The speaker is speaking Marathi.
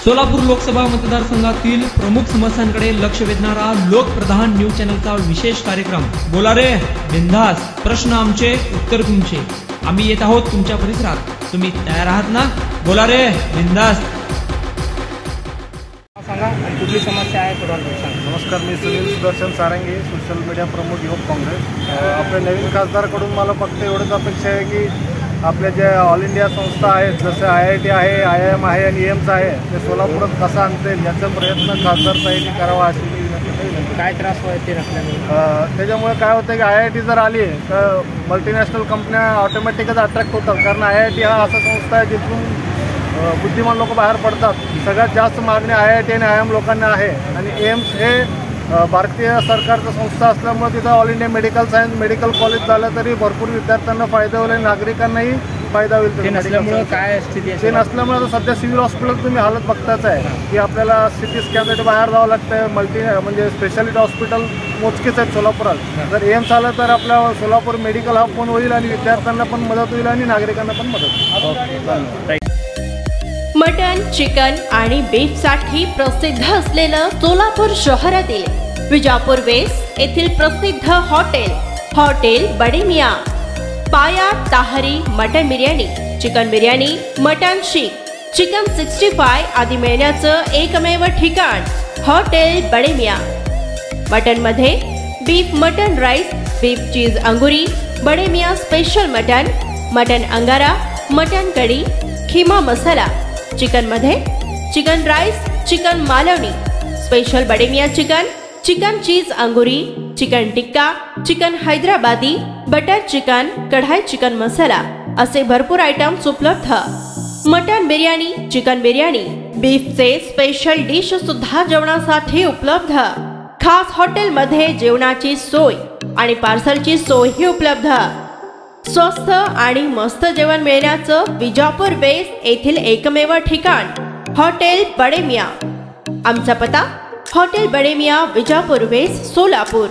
सोलापूर लोकसभा मतदारसंघातील प्रमुख समस्यांकडे लक्ष वेधणारा लोकप्रधान न्यूज चॅनलचा विशेष कार्यक्रम बोला रे बिंदास, प्रश्न आमचे उत्तर तुमचे। आम्ही येत आहोत तुमच्या परिसरात, तुम्ही तयार आहात ना? बोला रे बिंदास। सांगा आणि कुठली समस्या आहे थोडं सांगा। नमस्कार, मी सुनील सुदर्शन सारंगी, सोशल मीडिया प्रमुख युवक काँग्रेस। आपल्या नवीन खासदारकडून मला फक्त एवढंच अपेक्षा आहे की आपल्या ज्या ऑल इंडिया संस्था आहेत, जसं IIT आहे, IIM आहे आणि एम्स आहे, ते सोलापुरात कसं आणतील याचा प्रयत्न खासदार साहेबांनी करावा अशी मी विनंती करेन। काय त्रास व्हायचे नसल्यामुळे त्याच्यामुळे काय होतं की IIT जर आली तर मल्टीनॅशनल कंपन्या ऑटोमॅटिकच अट्रॅक्ट होतात, कारण IIT हा असा संस्था आहे जिथून बुद्धिमान लोक बाहेर पडतात। सगळ्यात जास्त मागणी IIT आणि IIM लोकांना आहे आणि एम्स हे भारतीय सरकारचं संस्था असल्यामुळे तिथं all India medical science medical college झालं तरी भरपूर विद्यार्थ्यांना फायदा होईल आणि नागरिकांनाही फायदा होईल। ते नसल्यामुळे काय स्थिती आहे? ते नसल्यामुळे आता सध्या सिव्हिल हॉस्पिटल तुम्ही हालत बघताच आहे की आपल्याला CT स्कॅनसाठी बाहेर जावं लागतं। म्हणजे स्पेशालिटी हॉस्पिटल मोजकेच आहेत सोलापुरात। जर एम्स आलं तर आपल्या सोलापूर मेडिकल हब पण होईल आणि विद्यार्थ्यांना पण मदत होईल आणि नागरिकांना पण मदत होईल। मटन, चिकन आणि बीफसाठी प्रसिद्ध असलेलं सोलापूर शहरातील विजापूर वेस्ट येथील प्रसिद्ध हॉटेल बडे मियाँ, पाया ताहरी mutton biryani, chicken biryani, mutton शीख, चिकन 65 आदी मिळण्याचं एकमेव ठिकाण हॉटेल बडे मियाँ। मटन मध्ये beef mutton rice, beef cheese अंगुरी, बडे मियाँ स्पेशल मटन अंगारा, मटन कढी, खीमा मसाला। चिकन मध्ये chicken rice, chicken Malvani, special Bade Miyan chicken cheese अंगुरी, chicken tikka, chicken Hyderabadi, butter chicken, कढाई चिकन मसाला असे भरपूर आयटम्स उपलब्ध। मटन बिर्याणी, चिकन बिर्याणी, बीफचे स्पेशल डिश सुद्धा जेवणासाठी उपलब्ध। खास हॉटेलमध्ये जेवणाची सोय आणि पार्सलची सोयही उपलब्ध। स्वस्त आणि मस्त जेवण मिळण्याचं विजापूर वेस्ट येथील एकमेव ठिकाण हॉटेल बडे मियाँ। आमचा पत्ता हॉटेल बडे मियाँ, विजापूर वेस्ट, सोलापूर।